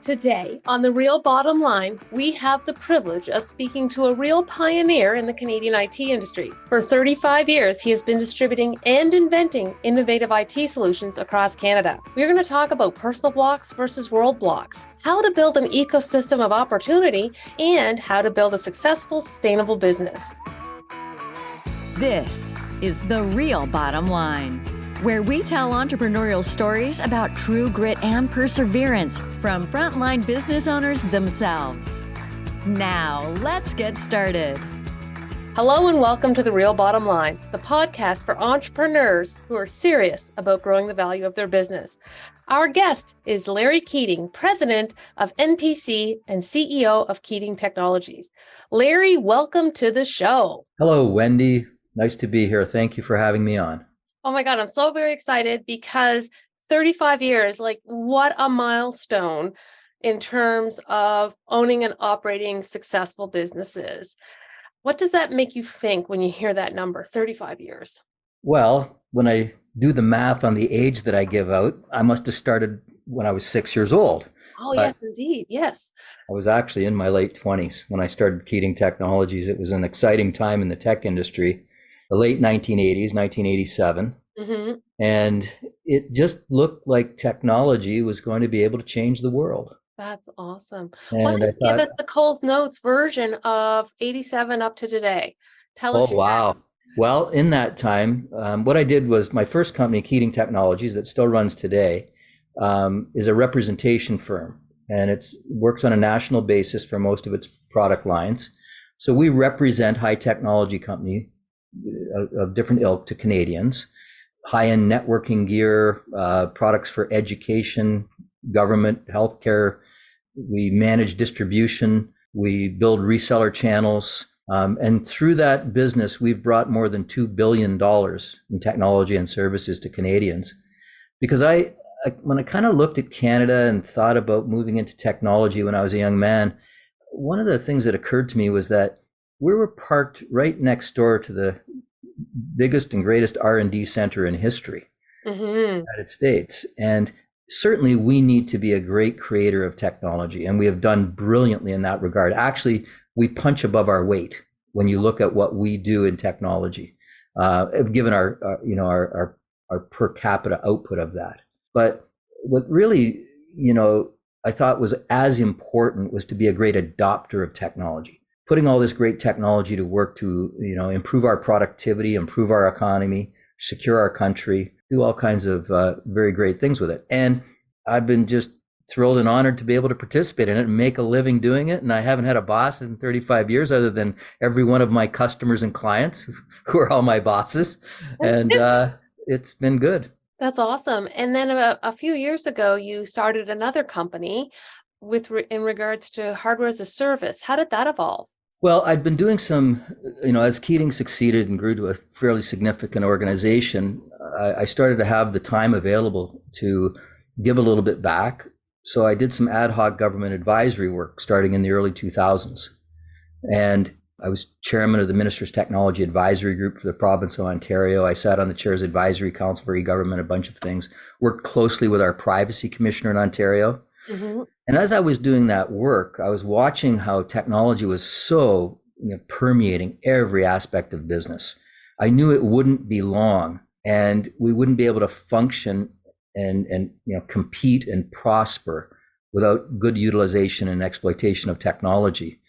Today, on The Real Bottom Line, we have the privilege of speaking to a real pioneer in the Canadian IT industry. For 35 years, he has been distributing and inventing innovative IT solutions across Canada. We're going to talk about personal blocks versus world blocks, how to build an ecosystem of opportunity, and how to build a successful, sustainable business. This is The Real Bottom Line, where we tell entrepreneurial stories about true grit and perseverance from frontline business owners themselves. Now, let's get started. Hello and welcome to The Real Bottom Line, the podcast for entrepreneurs who are serious about growing the value of their business. Our guest is Larry Keating, president of NPC and CEO of Keating Technologies. Larry, welcome to the show. Hello, Wendy. Nice to be here. Thank you for having me on. Oh my God, I'm so very excited because 35 years, like what a milestone in terms of owning and operating successful businesses. What does that make you think when you hear that number, 35 years? Well, when I do the math on the age that I give out, I must have started when I was 6 years old. Oh, yes, indeed. Yes. I was actually in my late 20s when I started Keating Technologies. It was an exciting time in the tech industry. The late 1980s, 1987. Mm-hmm. And it just looked like technology was going to be able to change the world. That's awesome. And Why don't you give us the Coles Notes version of 87 up to today? Tell us. Oh, wow. Well, in that time, what I did was my first company, Keating Technologies, that still runs today, is a representation firm. And it works on a national basis for most of its product lines. So we represent high technology company of different ilk to Canadians, high-end networking gear, products for education, government, healthcare. We manage distribution. We build reseller channels. And through that business, we've brought more than $2 billion in technology and services to Canadians. Because when I kind of looked at Canada and thought about moving into technology when I was a young man, one of the things that occurred to me was that we were parked right next door to the biggest and greatest R&D center in history, in the United States. And certainly we need to be a great creator of technology, and we have done brilliantly in that regard. Actually, we punch above our weight when you look at what we do in technology, given our per capita output of that. But what really, I thought was as important was to be a great adopter of technology. Putting all this great technology to work to, improve our productivity, improve our economy, secure our country, do all kinds of very great things with it. And I've been just thrilled and honored to be able to participate in it and make a living doing it. And I haven't had a boss in 35 years other than every one of my customers and clients who are all my bosses. And it's been good. That's awesome. And then a few years ago, you started another company in regards to hardware as a service. How did that evolve? Well, I'd been doing some, as Keating succeeded and grew to a fairly significant organization, I started to have the time available to give a little bit back. So I did some ad hoc government advisory work starting in the early 2000s. And I was chairman of the Minister's Technology Advisory Group for the province of Ontario. I sat on the Chair's Advisory Council for e-government, a bunch of things, worked closely with our Privacy Commissioner in Ontario. Mm-hmm. And as I was doing that work, I was watching how technology was so permeating every aspect of business. I knew it wouldn't be long and we wouldn't be able to function and compete and prosper without good utilization and exploitation of technology.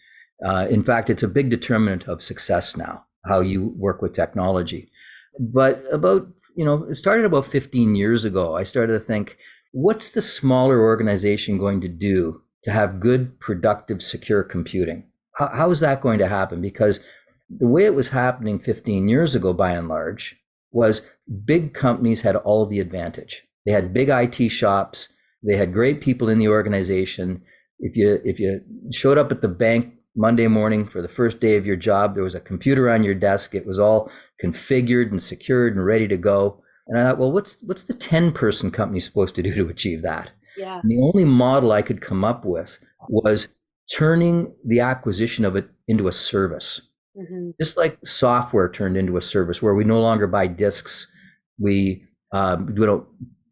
In fact, it's a big determinant of success now, how you work with technology. But it started about 15 years ago. I started to think, what's the smaller organization going to do to have good, productive, secure computing? How is that going to happen? Because the way it was happening 15 years ago, by and large, was big companies had all the advantage. They had big IT shops. They had great people in the organization. If you showed up at the bank Monday morning for the first day of your job, there was a computer on your desk. It was all configured and secured and ready to go. And I thought, well, what's the 10-person company supposed to do to achieve that? Yeah. And the only model I could come up with was turning the acquisition of it into a service. Mm-hmm. Just like software turned into a service where we no longer buy disks. We don't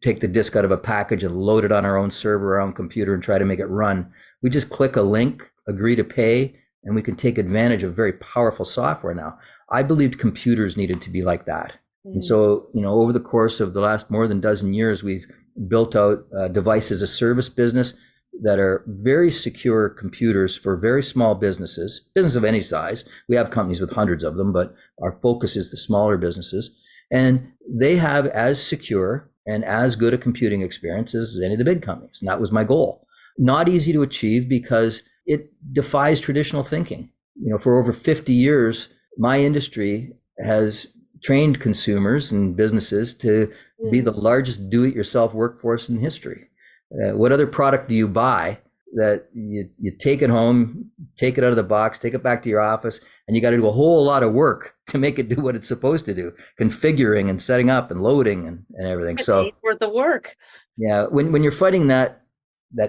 take the disk out of a package and load it on our own server, our own computer, and try to make it run. We just click a link, agree to pay, and we can take advantage of very powerful software now. I believed computers needed to be like that. And so, over the course of the last more than dozen years, we've built out a device as a service business that are very secure computers for very small businesses, business of any size. We have companies with hundreds of them, but our focus is the smaller businesses. And they have as secure and as good a computing experience as any of the big companies. And that was my goal. Not easy to achieve because it defies traditional thinking. For over 50 years, my industry has trained consumers and businesses to be the largest do-it-yourself workforce in history. What other product do you buy that you take it home, take it out of the box, take it back to your office, and you got to do a whole lot of work to make it do what it's supposed to do, configuring and setting up and loading and everything. So worth the work. Yeah, when you're fighting that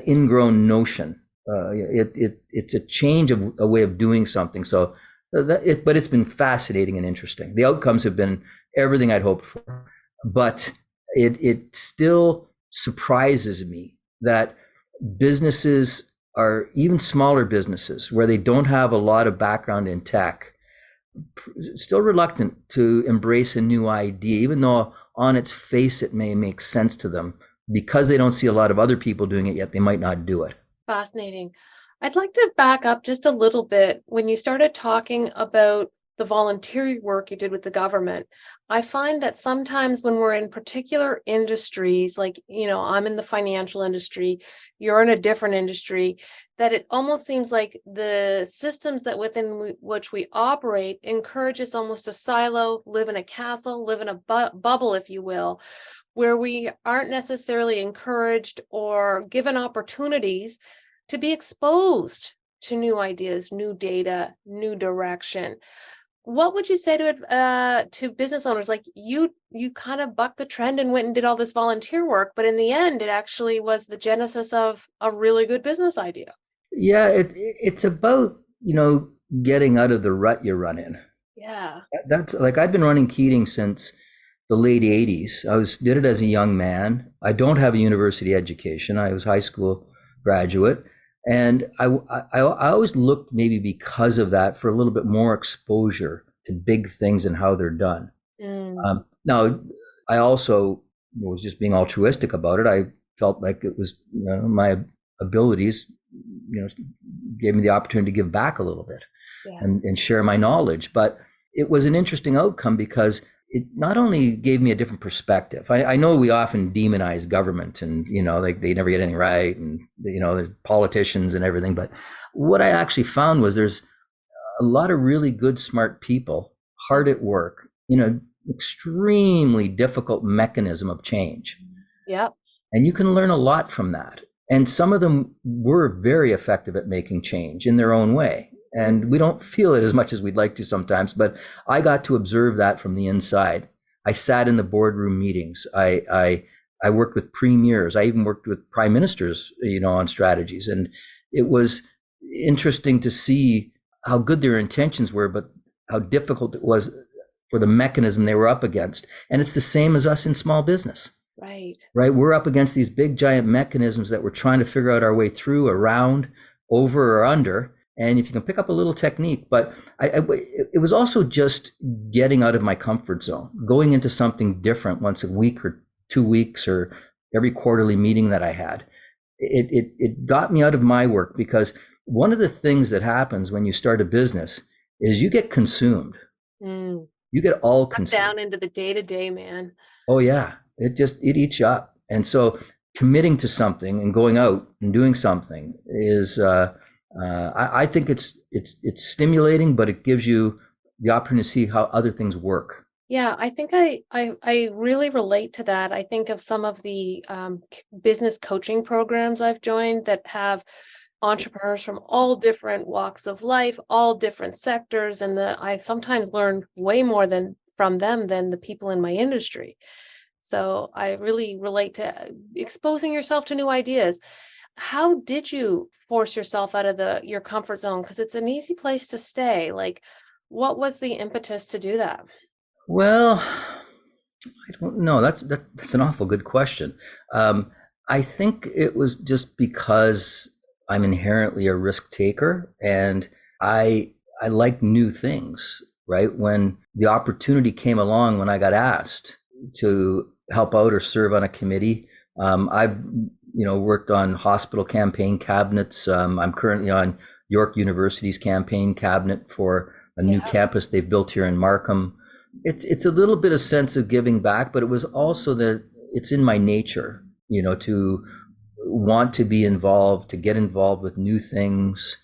ingrown notion, it's a change of a way of doing something. So but it's been fascinating and interesting. The outcomes have been everything I'd hoped for, but it still surprises me that businesses are, even smaller businesses where they don't have a lot of background in tech, still reluctant to embrace a new idea, even though on its face it may make sense to them, because they don't see a lot of other people doing it yet. They might not do it. Fascinating. I'd like to back up just a little bit. When you started talking about the volunteer work you did with the government, I find that sometimes when we're in particular industries, like, I'm in the financial industry, you're in a different industry, that it almost seems like the systems that within which we operate encourages almost a silo, live in a castle, live in a bubble, if you will, where we aren't necessarily encouraged or given opportunities to be exposed to new ideas, new data, new direction. What would you say to business owners? Like you kind of bucked the trend and went and did all this volunteer work, but in the end, it actually was the genesis of a really good business idea. Yeah, it's about, getting out of the rut you run in. Yeah. That's like, I've been running Keating since the late 80s. Did it as a young man. I don't have a university education. I was high school graduate. And I always looked, maybe because of that, for a little bit more exposure to big things and how they're done. Now, I also was just being altruistic about it. I felt like it was, my abilities, gave me the opportunity to give back a little bit, and share my knowledge. But it was an interesting outcome because it not only gave me a different perspective. I know we often demonize government and, like they never get anything right, and, the politicians and everything. But what I actually found was there's a lot of really good, smart people hard at work, extremely difficult mechanism of change. Yep. And you can learn a lot from that. And some of them were very effective at making change in their own way. And we don't feel it as much as we'd like to sometimes, but I got to observe that from the inside. I sat in the boardroom meetings. I worked with premiers. I even worked with prime ministers, on strategies. And it was interesting to see how good their intentions were, but how difficult it was for the mechanism they were up against. And it's the same as us in small business. Right. We're up against these big, giant mechanisms that we're trying to figure out our way through, around, over, or under. And if you can pick up a little technique, but it was also just getting out of my comfort zone, going into something different once a week or 2 weeks or every quarterly meeting that I had. It got me out of my work, because one of the things that happens when you start a business is you get consumed. You get all consumed. Down into the day-to-day, man. Oh yeah, it eats you up. And so committing to something and going out and doing something is, I think it's stimulating, but it gives you the opportunity to see how other things work. Yeah, I think I really relate to that. I think of some of the business coaching programs I've joined that have entrepreneurs from all different walks of life, all different sectors, and I sometimes learn way more from them than the people in my industry. So I really relate to exposing yourself to new ideas. How did you force yourself out of your comfort zone? Because it's an easy place to stay. Like, what was the impetus to do that? Well, I don't know. That's an awful good question. I think it was just because I'm inherently a risk taker, and I like new things, right? When the opportunity came along, when I got asked to help out or serve on a committee, I've worked on hospital campaign cabinets. I'm currently on York University's campaign cabinet for a new campus they've built here in Markham. It's a little bit of sense of giving back, but it was also that it's in my nature, to want to be involved, to get involved with new things.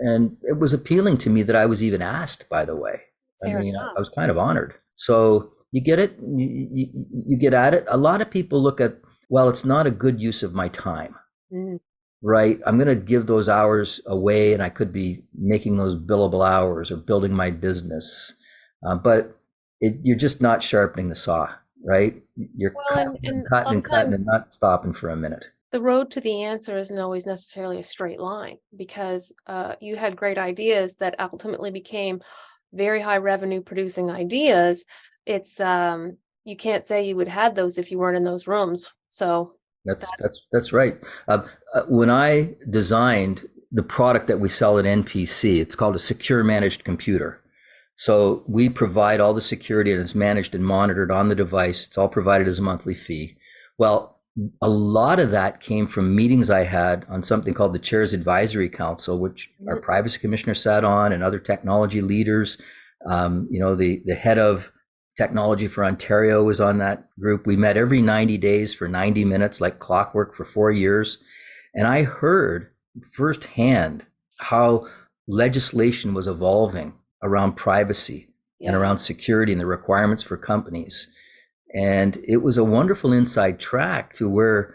And it was appealing to me that I was even asked, by the way. Fair I was kind of honored. So you get it, you get at it. A lot of people look at, well, it's not a good use of my time, right? I'm going to give those hours away, and I could be making those billable hours or building my business. But you're just not sharpening the saw, right? You're cutting and not stopping for a minute. The road to the answer isn't always necessarily a straight line, because you had great ideas that ultimately became very high revenue producing ideas. It's you can't say you would have had those if you weren't in those rooms. So that's right. When I designed the product that we sell at NPC, it's called a secure managed computer. So we provide all the security, and it's managed and monitored on the device. It's all provided as a monthly fee. Well, a lot of that came from meetings I had on something called the Chair's Advisory Council, which our privacy commissioner sat on, and other technology leaders. The head of technology for Ontario was on that group. We met every 90 days for 90 minutes, like clockwork, for 4 years. And I heard firsthand how legislation was evolving around privacy and around security and the requirements for companies. And it was a wonderful inside track to where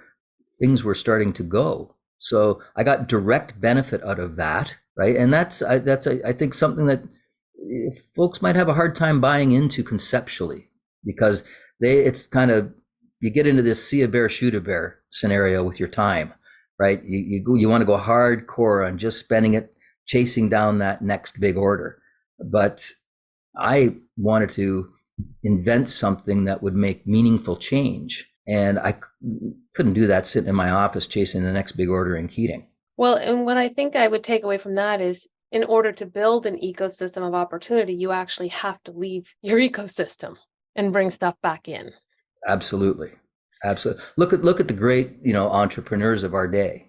things were starting to go. So I got direct benefit out of that, right? And that's I think something that folks might have a hard time buying into conceptually, because it's kind of, you get into this see a bear, shoot a bear scenario with your time, right? You want to go hardcore on just spending it chasing down that next big order. But I wanted to invent something that would make meaningful change. And I couldn't do that sitting in my office chasing the next big order in Keating. Well, and what I think I would take away from that is, in order to build an ecosystem of opportunity, you actually have to leave your ecosystem and bring stuff back in. Absolutely. Look at the great, entrepreneurs of our day.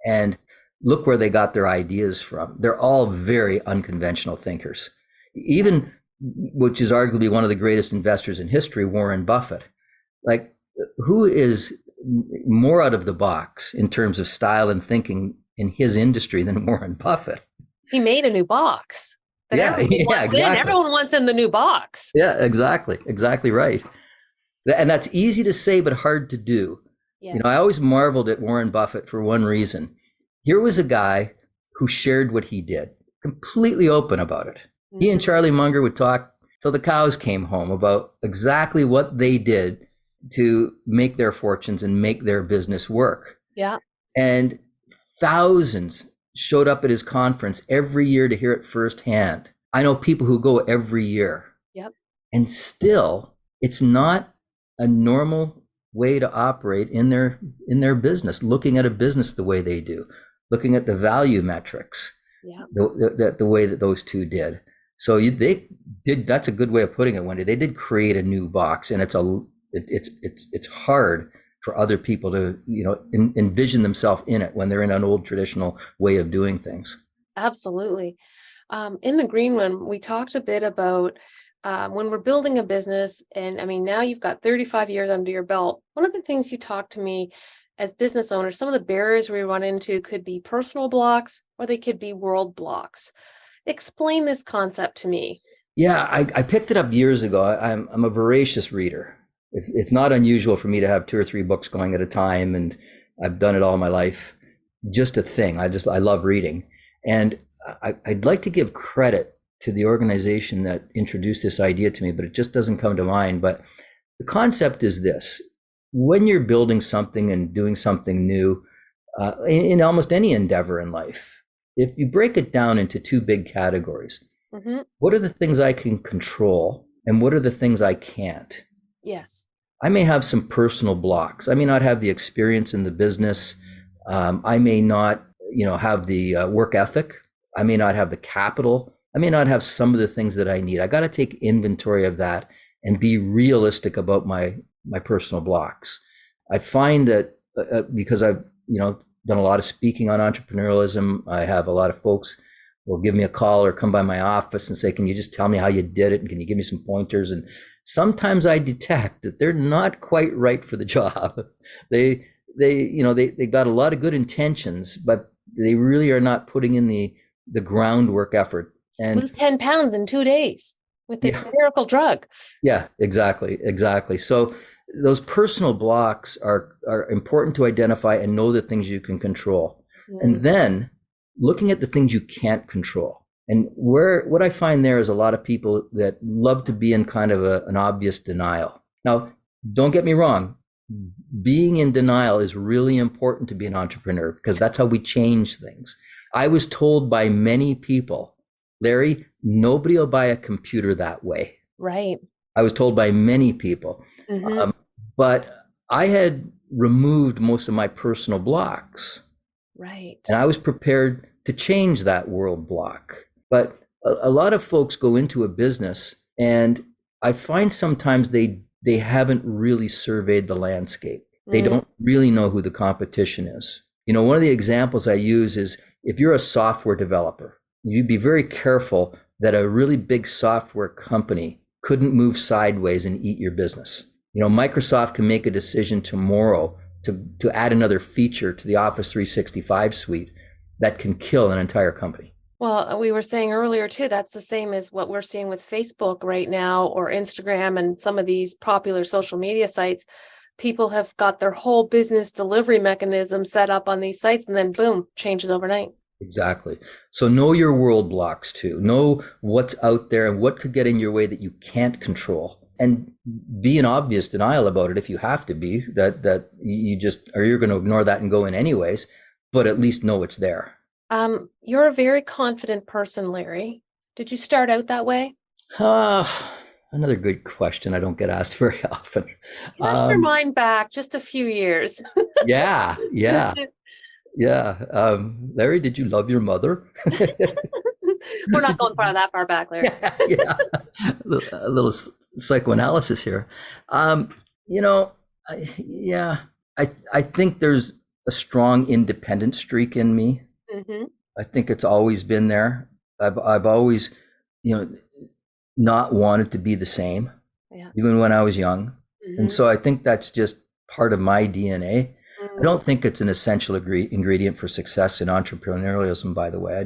And look where they got their ideas from. They're all very unconventional thinkers. Even, which is arguably one of the greatest investors in history, Warren Buffett. Like, who is more out of the box in terms of style and thinking in his industry than Warren Buffett? He made a new box. Exactly. Everyone wants in the new box. Yeah, exactly right. And that's easy to say, but hard to do. Yeah. I always marveled at Warren Buffett for one reason. Here was a guy who shared what he did, completely open about it. He and Charlie Munger would talk till the cows came home about exactly what they did to make their fortunes and make their business work. Yeah. And thousands showed up at his conference every year to hear it firsthand. I know people who go every year. Yep. And still, it's not a normal way to operate in their business, looking at a business the way they do, looking at the value metrics, the way that those two did. So they did. That's a good way of putting it, Wendy. They did create a new box, and it's hard for other people to envision themselves in it when they're in an old traditional way of doing things. Absolutely. In the green one, we talked a bit about when we're building a business, and I mean, now you've got 35 years under your belt. One of the things you talked to me as business owners, some of the barriers we run into could be personal blocks, or they could be world blocks. Explain this concept to me. Yeah, I picked it up years ago. I'm a voracious reader. It's not unusual for me to have 2 or 3 books going at a time, and I've done it all my life. Just a thing. I love reading. And I'd like to give credit to the organization that introduced this idea to me, but it just doesn't come to mind. But the concept is this: when you're building something and doing something new, in almost any endeavor in life, if you break it down into 2 big categories, what are the things I can control and what are the things I can't? Yes. I may have some personal blocks. I may not have the experience in the business. I may not, have the work ethic. I may not have the capital. I may not have some of the things that I need. I got to take inventory of that and be realistic about my personal blocks. I find that because I've, done a lot of speaking on entrepreneurialism, I have a lot of folks will give me a call or come by my office and say, can you just tell me how you did it? And can you give me some pointers? And sometimes I detect that they're not quite right for the job. They got a lot of good intentions, but they really are not putting in the groundwork effort. And Lose 10 pounds in 2 days with this yeah, miracle drug. yeah, exactly. So those personal blocks are important to identify and know the things you can control. And then looking at the things you can't control. And what I find there is a lot of people that love to be in kind of an obvious denial. Now, don't get me wrong. Being in denial is really important to be an entrepreneur because that's how we change things. I was told by many people, Larry, nobody will buy a computer that way. Right. I was told by many people. But I had removed most of my personal blocks. Right. And I was prepared to change that world block. But a lot of folks go into a business and I find sometimes they haven't really surveyed the landscape. They don't really know who the competition is. One of the examples I use is if you're a software developer, you'd be very careful that a really big software company couldn't move sideways and eat your business. Microsoft can make a decision tomorrow to add another feature to the Office 365 suite that can kill an entire company. Well, we were saying earlier too, that's the same as what we're seeing with Facebook right now or Instagram and some of these popular social media sites. People have got their whole business delivery mechanism set up on these sites and then boom, changes overnight. Exactly. So know your world blocks too. Know what's out there and what could get in your way that you can't control. And be in obvious denial about it if you have to be, that you just, or you're going to ignore that and go in anyways, but at least know it's there. You're a very confident person, Larry. Did you start out that way? Another good question I don't get asked very often. Cast your mind back just a few years. Yeah. Larry, did you love your mother? We're not going that far back, Larry. Yeah. A little psychoanalysis here. I think there's a strong independent streak in me. I think it's always been there. I've always, not wanted to be the same, even when I was young. And so I think that's just part of my DNA. I don't think it's an essential ingredient for success in entrepreneurialism, by the way. I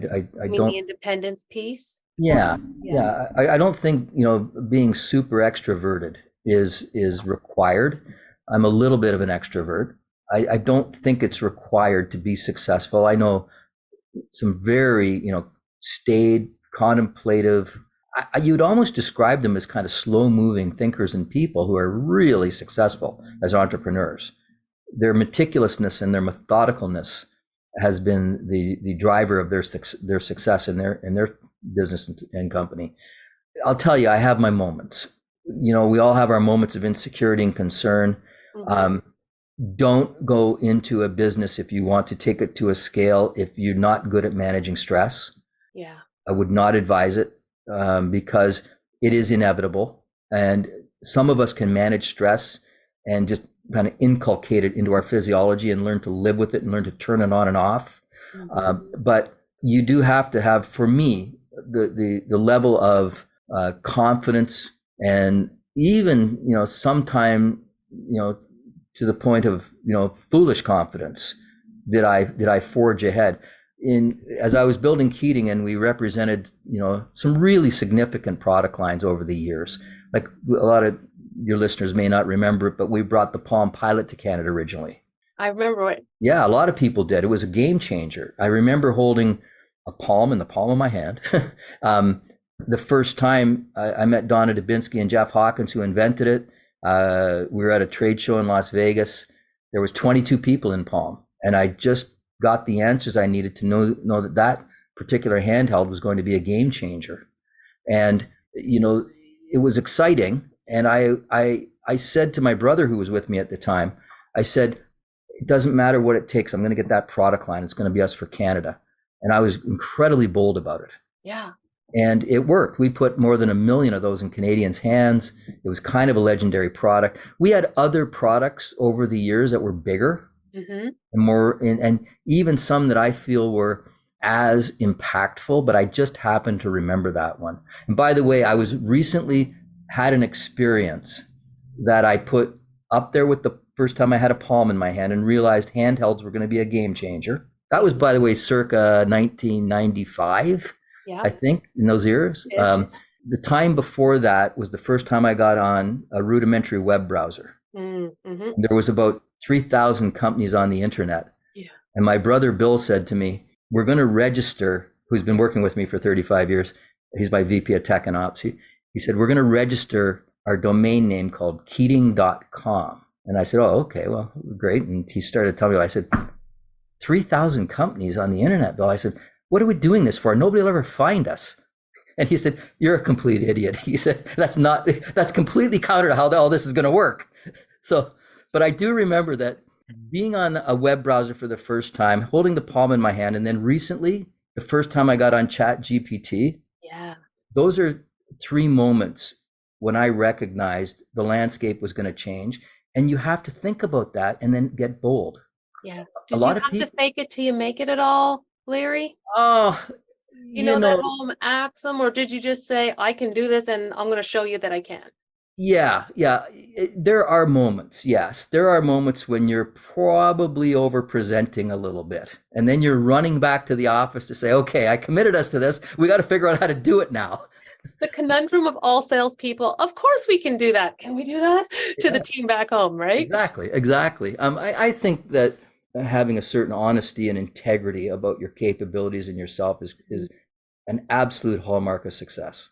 don't. The independence piece? Yeah. I don't think, being super extroverted is required. I'm a little bit of an extrovert. I don't think it's required to be successful. I know some very, staid, contemplative, you'd almost describe them as kind of slow moving thinkers and people who are really successful as entrepreneurs. Their meticulousness and their methodicalness has been the driver of their success in their business and company. I'll tell you, I have my moments. We all have our moments of insecurity and concern. Don't go into a business if you want to take it to a scale if you're not good at managing stress. Yeah. I would not advise it because it is inevitable. And some of us can manage stress and just kind of inculcate it into our physiology and learn to live with it and learn to turn it on and off. But you do have to have, for me, the level of confidence and even, sometime, to the point of, foolish confidence that I forge ahead. As I was building Keating, and we represented, some really significant product lines over the years. Like a lot of your listeners may not remember it, but we brought the Palm Pilot to Canada originally. I remember it. Yeah, a lot of people did. It was a game changer. I remember holding a Palm in the palm of my hand. The first time I met Donna Dubinsky and Jeff Hawkins, who invented it. We were at a trade show in Las Vegas. There was 22 people in Palm, and I just got the answers I needed to know that particular handheld was going to be a game changer. And, it was exciting. And I I said to my brother who was with me at the time, I said, it doesn't matter what it takes. I'm going to get that product line. It's going to be us for Canada. And I was incredibly bold about it. Yeah. And it worked. We put more than 1 million of those in Canadians' hands. It was kind of a legendary product. We had other products over the years that were bigger and more, and even some that I feel were as impactful, but I just happened to remember that one. And by the way, I was recently had an experience that I put up there with the first time I had a Palm in my hand and realized handhelds were going to be a game changer. That was, by the way, circa 1995. Yeah. I think in those years. The time before that was the first time I got on a rudimentary web browser. There was about 3,000 companies on the internet. Yeah. And my brother Bill said to me, we're going to register, who's been working with me for 35 years. He's my VP of Tech and Ops. He said, we're going to register our domain name called Keating.com. And I said, oh, okay, well, great. And he started telling me, I said, 3,000 companies on the internet, Bill. I said, what are we doing this for? Nobody will ever find us. And he said, you're a complete idiot. He said, that's completely counter to how all this is going to work. So, but I do remember that being on a web browser for the first time, holding the Palm in my hand, and then recently, the first time I got on Chat GPT. Yeah. Those are 3 moments when I recognized the landscape was going to change. And you have to think about that and then get bold. Yeah. Did you have to fake it till you make it at all, Larry? Oh, you know that whole axiom, or did you just say, I can do this and I'm going to show you that I can? Yeah. There are moments. Yes. There are moments when you're probably over presenting a little bit. And then you're running back to the office to say, okay, I committed us to this. We got to figure out how to do it now. The conundrum of all salespeople. Of course we can do that. Can we do that to the team back home, right? Exactly. I think that having a certain honesty and integrity about your capabilities and yourself is an absolute hallmark of success.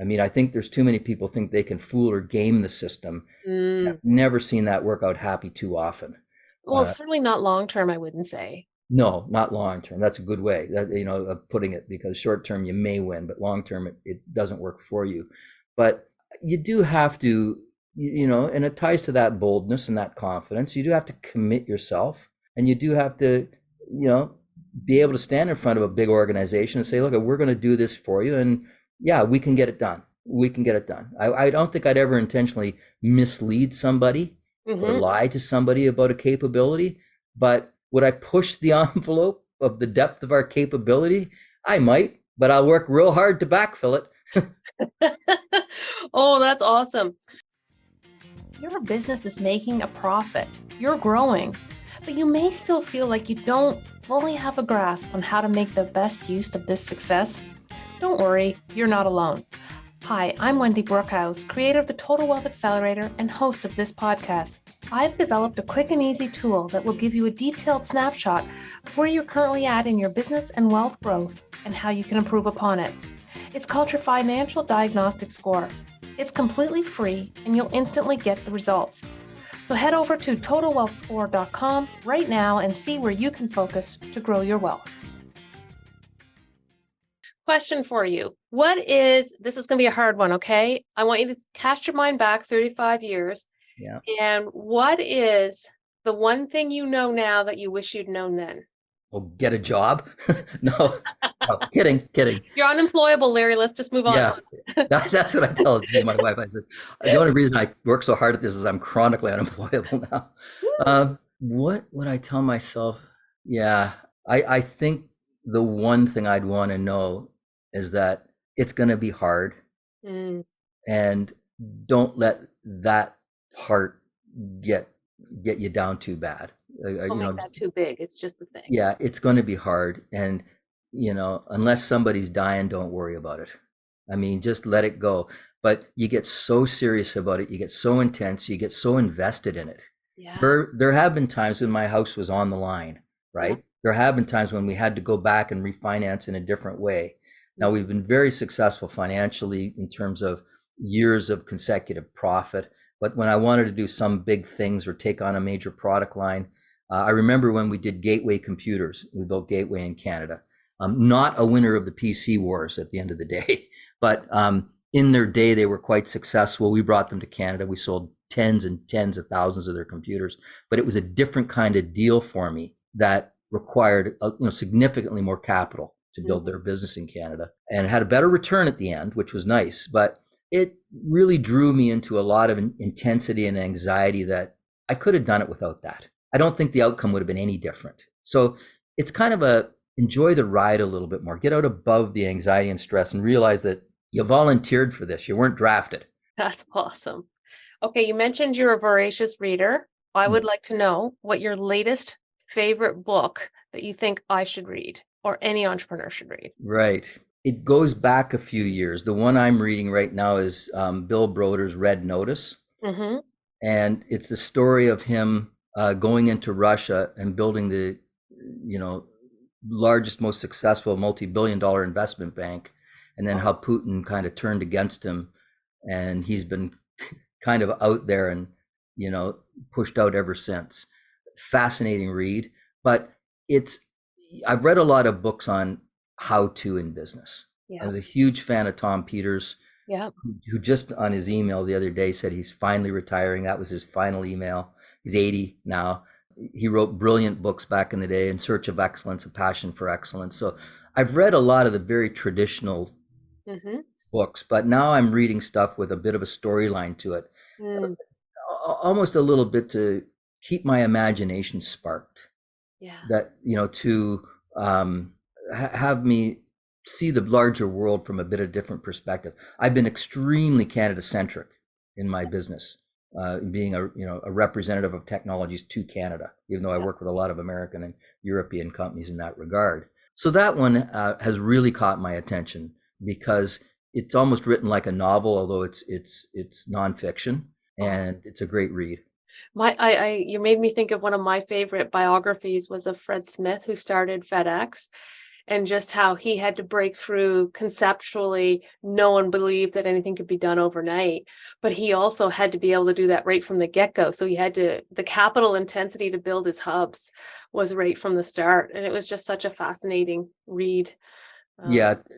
I mean, I think there's too many people think they can fool or game the system. I've never seen that work out happy too often. Well, certainly not long term, I wouldn't say. No, not long term. That's a good way of putting it, because short term you may win, but long term it doesn't work for you. But you do have to, and it ties to that boldness and that confidence. You do have to commit yourself, and you do have to, be able to stand in front of a big organization and say, look, we're going to do this for you. And yeah, we can get it done. I don't think I'd ever intentionally mislead somebody or lie to somebody about a capability, but would I push the envelope of the depth of our capability? I might, but I'll work real hard to backfill it. Oh, that's awesome. Your business is making a profit. You're growing, but you may still feel like you don't fully have a grasp on how to make the best use of this success. Don't worry, you're not alone. Hi, I'm Wendy Brookhouse, creator of the Total Wealth Accelerator and host of this podcast. I've developed a quick and easy tool that will give you a detailed snapshot of where you're currently at in your business and wealth growth and how you can improve upon it. It's called your Financial Diagnostic Score. It's completely free and you'll instantly get the results. So head over to TotalWealthScore.com right now and see where you can focus to grow your wealth. Question for you. This is going to be a hard one, okay? I want you to cast your mind back 35 years. Yeah. And what is the one thing you know now that you wish you'd known then? Oh, get a job? No, kidding. You're unemployable, Larry. Let's just move on. Yeah, that's what I tell my wife. I said, the only reason I work so hard at this is I'm chronically unemployable now. What would I tell myself? Yeah, I think the one thing I'd want to know is that it's going to be hard, and don't let that part get you down too bad. Don't make that too big. It's just the thing. Yeah, it's going to be hard, and unless somebody's dying, don't worry about it. I mean, just let it go. But you get so serious about it, you get so intense, you get so invested in it. Yeah. There have been times when my house was on the line, right? Yeah. There have been times when we had to go back and refinance in a different way. Now, we've been very successful financially in terms of years of consecutive profit. But when I wanted to do some big things or take on a major product line, I remember when we did Gateway Computers. We built Gateway in Canada. Not a winner of the PC wars at the end of the day, but in their day, they were quite successful. We brought them to Canada. We sold tens and tens of thousands of their computers, but it was a different kind of deal for me that required significantly more capital to build their business in Canada, and had a better return at the end, which was nice. But it really drew me into a lot of intensity and anxiety that I could have done it without that. I don't think the outcome would have been any different. So it's kind of enjoy the ride a little bit more, get out above the anxiety and stress, and realize that you volunteered for this. You weren't drafted. That's awesome. Okay, you mentioned you're a voracious reader. I would like to know what your latest favorite book that you think I should read or any entrepreneur should read. Right. It goes back a few years. The one I'm reading right now is Bill Broder's Red Notice. Mm-hmm. And it's the story of him going into Russia and building the, largest, most successful multi-billion-dollar investment bank, and then how Putin kind of turned against him, and he's been kind of out there and pushed out ever since. Fascinating read, but I've read a lot of books on how to in business. I was a huge fan of Tom Peters. Who just on his email the other day said he's finally retiring. That was his final email. He's 80 now. He wrote brilliant books back in the day, In Search of Excellence, A Passion for Excellence. So I've read a lot of the very traditional books, but now I'm reading stuff with a bit of a storyline to it, almost a little bit to keep my imagination sparked. That, to have me see the larger world from a bit of different perspective. I've been extremely Canada-centric in my business, being a representative of technologies to Canada, even though I work with a lot of American and European companies in that regard. So that one has really caught my attention because it's almost written like a novel, although it's nonfiction, and it's a great read. You made me think of one of my favorite biographies was of Fred Smith, who started FedEx, and just how he had to break through conceptually. No one believed that anything could be done overnight, but he also had to be able to do that right from the get-go. So the capital intensity to build his hubs was right from the start. And it was just such a fascinating read.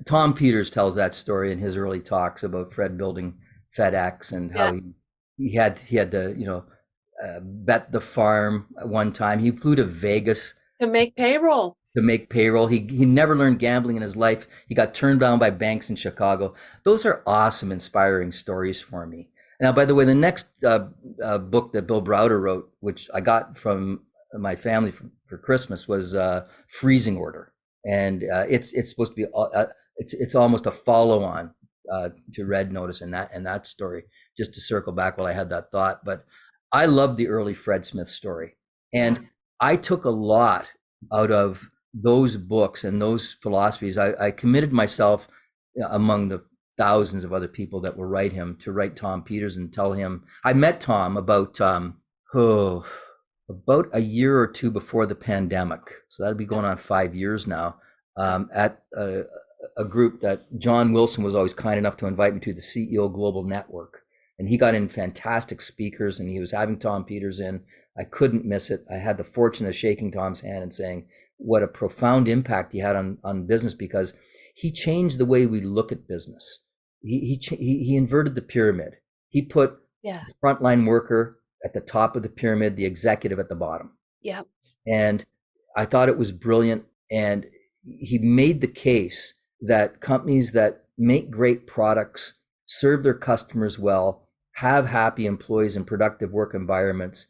Tom Peters tells that story in his early talks about Fred building FedEx and how he had to, bet the farm at one time. He flew to Vegas to make payroll. He never learned gambling in his life. He got turned down by banks in Chicago. Those are awesome, inspiring stories for me. Now, by the way, the next book that Bill Browder wrote, which I got from my family for Christmas, was Freezing Order, and it's supposed to be it's almost a follow-on to Red Notice and that story. Just to circle back while I had that thought, but I love the early Fred Smith story, and I took a lot out of those books and those philosophies. I committed myself among the thousands of other people that will write him to write Tom Peters and tell him. I met Tom about a year or two before the pandemic. So that'll be going on 5 years now, at a group that John Wilson was always kind enough to invite me to, the CEO Global Network. And he got in fantastic speakers, and he was having Tom Peters in. I couldn't miss it. I had the fortune of shaking Tom's hand and saying what a profound impact he had on business, because he changed the way we look at business. He inverted the pyramid. He put the frontline worker at the top of the pyramid, the executive at the bottom. And I thought it was brilliant. And he made the case that companies that make great products, serve their customers well, have happy employees and productive work environments,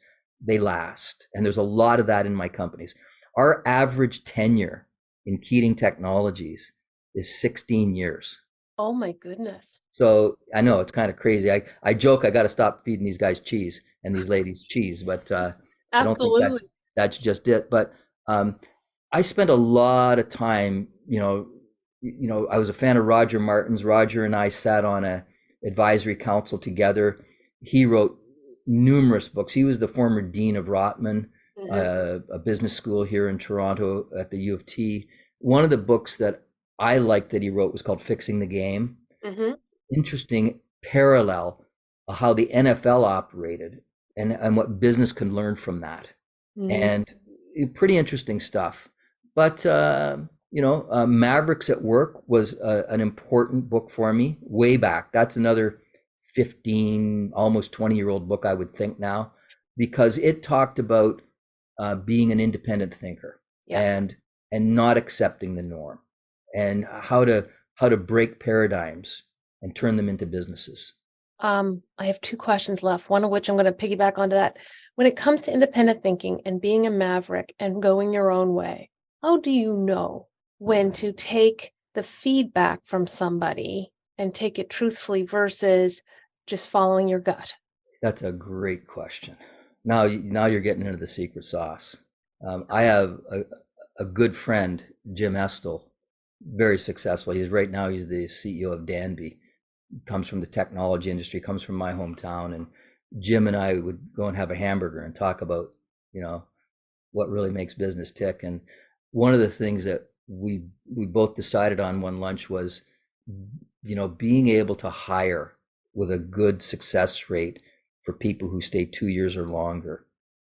they last. And there's a lot of that in my companies. Our average tenure in Keating Technologies is 16 years. Oh my goodness. So I know it's kind of crazy. I joke I got to stop feeding these guys cheese and these ladies cheese, but I don't think that's just it. But I spent a lot of time, I was a fan of Roger Martin's. Roger and I sat on a advisory council together. He wrote numerous books. He was the former dean of Rotman, a business school here in Toronto at the U of T. One of the books that I liked that he wrote was called Fixing the Game. Interesting parallel of how the NFL operated and what business can learn from that. And pretty interesting stuff. But Mavericks at Work was an important book for me way back. That's another 15, almost 20-year-old book, I would think now, because it talked about being an independent thinker and not accepting the norm, and how to break paradigms and turn them into businesses. I have two questions left, one of which I'm going to piggyback onto that. When it comes to independent thinking and being a maverick and going your own way, how do you know when to take the feedback from somebody and take it truthfully versus just following your gut? That's a great question. Now you're getting into the secret sauce. I have a good friend, Jim Estel, very successful. He's the CEO of Danby, comes from the technology industry, comes from my hometown. And Jim and I would go and have a hamburger and talk about, what really makes business tick. And one of the things that we both decided on one lunch was, being able to hire with a good success rate for people who stay 2 years or longer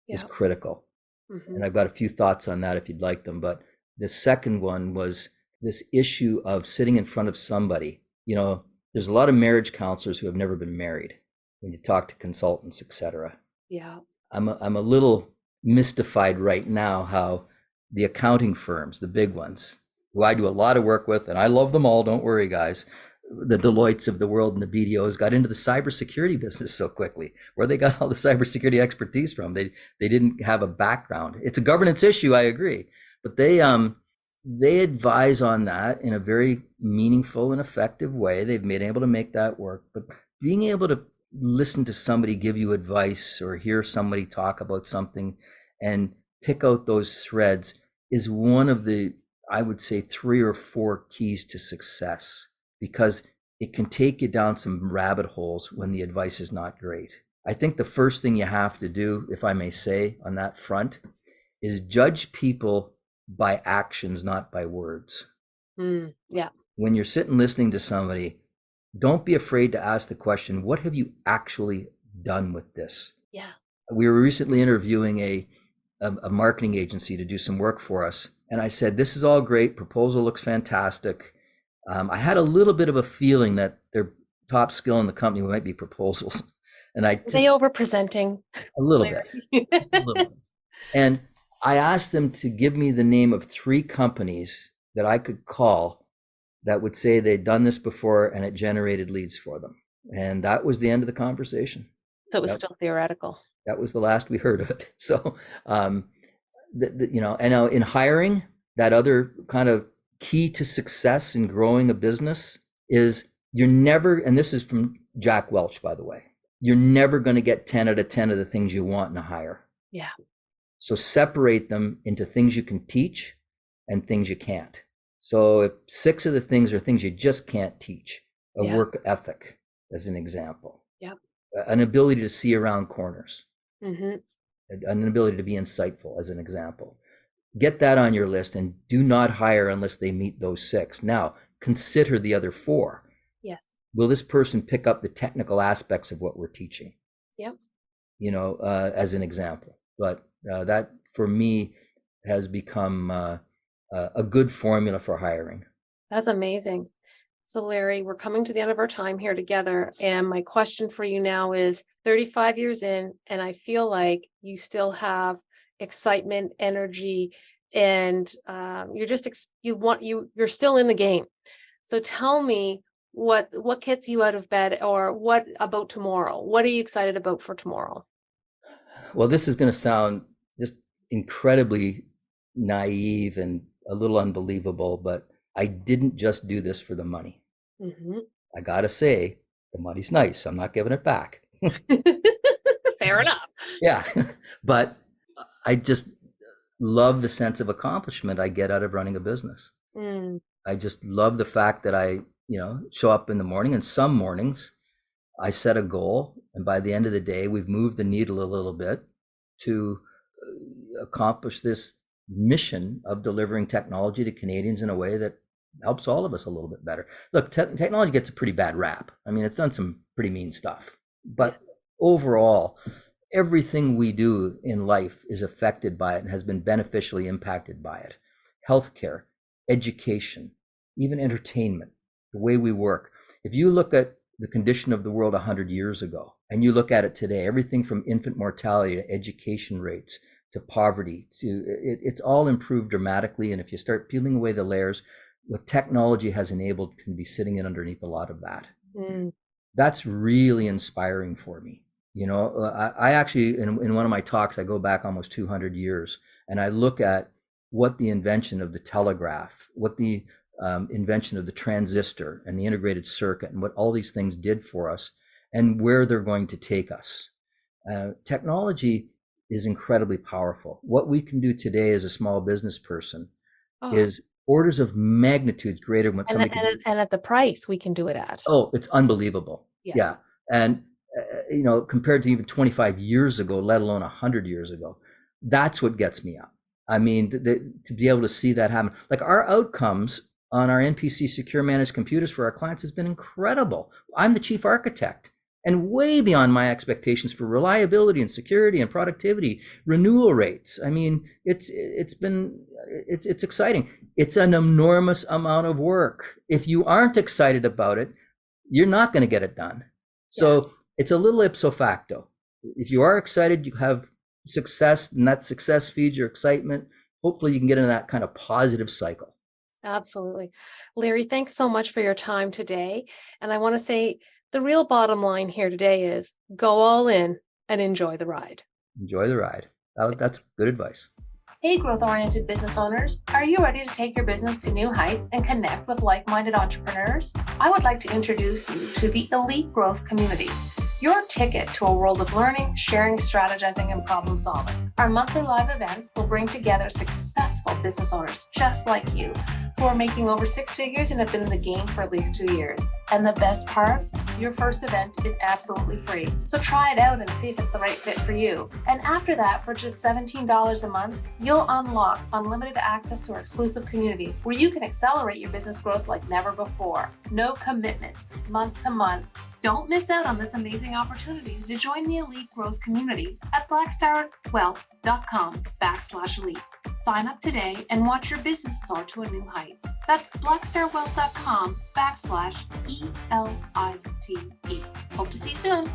is critical. And I've got a few thoughts on that if you'd like them. But the second one was this issue of sitting in front of somebody. There's a lot of marriage counselors who have never been married when you talk to consultants, etc. Yeah. I'm a little mystified right now how the accounting firms, the big ones, who I do a lot of work with, and I love them all, don't worry, guys, the Deloittes of the world and the BDOs got into the cybersecurity business so quickly. Where they got all the cybersecurity expertise from? They didn't have a background. It's a governance issue, I agree, but they advise on that in a very meaningful and effective way. They've been able to make that work. But being able to listen to somebody give you advice or hear somebody talk about something and pick out those threads is one of the, I would say, 3 or 4 keys to success, because it can take you down some rabbit holes when the advice is not great. I think the first thing you have to do, if I may say, on that front, is judge people by actions, not by words. Yeah. When you're sitting listening to somebody, don't be afraid to ask the question, what have you actually done with this? Yeah. We were recently interviewing a marketing agency to do some work for us. And I said, this is all great. Proposal looks fantastic. I had a little bit of a feeling that their top skill in the company might be proposals. And Are they over presenting? A little bit. A little bit. And I asked them to give me the name of 3 companies that I could call that would say they'd done this before and it generated leads for them. And that was the end of the conversation. So it was still theoretical. That was the last we heard of it. So, and now in hiring, that other kind of key to success in growing a business is you're never, and this is from Jack Welch, by the way, you're never going to get 10 out of 10 of the things you want in a hire. Yeah. So separate them into things you can teach and things you can't. So if 6 of the things are things you just can't teach, a work ethic, as an example, an ability to see around corners, an ability to be insightful, as an example. Get that on your list and do not hire unless they meet those 6. Now, consider the other 4. Yes. Will this person pick up the technical aspects of what we're teaching? Yep. As an example. But that, for me, has become a good formula for hiring. That's amazing. So Larry, we're coming to the end of our time here together. And my question for you now is 35 years in, and I feel like you still have excitement, energy, and you're still in the game. So tell me what gets you out of bed, or what about tomorrow? What are you excited about for tomorrow? Well, this is going to sound just incredibly naive and a little unbelievable, but I didn't just do this for the money. I got to say, the money's nice. I'm not giving it back. Fair enough. Yeah. But I just love the sense of accomplishment I get out of running a business. I just love the fact that I, show up in the morning, and some mornings I set a goal, and by the end of the day, we've moved the needle a little bit to accomplish this mission of delivering technology to Canadians in a way that helps all of us a little bit better. Look, technology gets a pretty bad rap. I mean, it's done some pretty mean stuff, but overall, everything we do in life is affected by it and has been beneficially impacted by it. Healthcare, education, even entertainment, the way we work. If you look at the condition of the world 100 years ago, and you look at it today, everything from infant mortality to education rates to poverty, it's all improved dramatically. And if you start peeling away the layers, what technology has enabled can be sitting in underneath a lot of that. That's really inspiring for me. I actually, in one of my talks, I go back almost 200 years and I look at what the invention of the telegraph, what the invention of the transistor and the integrated circuit and what all these things did for us and where they're going to take us. Technology is incredibly powerful. What we can do today as a small business person is orders of magnitudes greater than what somebody can do. And at the price we can do it at. Oh, it's unbelievable. Yeah. And, compared to even 25 years ago, let alone 100 years ago, that's what gets me up. I mean, to be able to see that happen, like our outcomes on our NPC secure managed computers for our clients has been incredible. I'm the chief architect and way beyond my expectations for reliability and security and productivity, renewal rates. I mean, it's exciting. It's an enormous amount of work. If you aren't excited about it, you're not going to get it done. So it's a little ipso facto. If you are excited, you have success, and that success feeds your excitement. Hopefully you can get into that kind of positive cycle. Absolutely. Larry, thanks so much for your time today. And I want to say the real bottom line here today is go all in and enjoy the ride. Enjoy the ride. That's good advice. Hey, growth-oriented business owners, are you ready to take your business to new heights and connect with like-minded entrepreneurs? I would like to introduce you to the Elite Growth Community, your ticket to a world of learning, sharing, strategizing, and problem solving. Our monthly live events will bring together successful business owners just like you, who are making over 6 figures and have been in the game for at least 2 years. And the best part, your first event is absolutely free. So try it out and see if it's the right fit for you. And after that, for just $17 a month, you'll unlock unlimited access to our exclusive community where you can accelerate your business growth like never before. No commitments, month to month. Don't miss out on this amazing opportunity to join the Elite Growth Community at blackstarwealth.com/elite. Sign up today and watch your business soar to a new heights. That's blackstarwealth.com/ELITE. Hope to see you soon.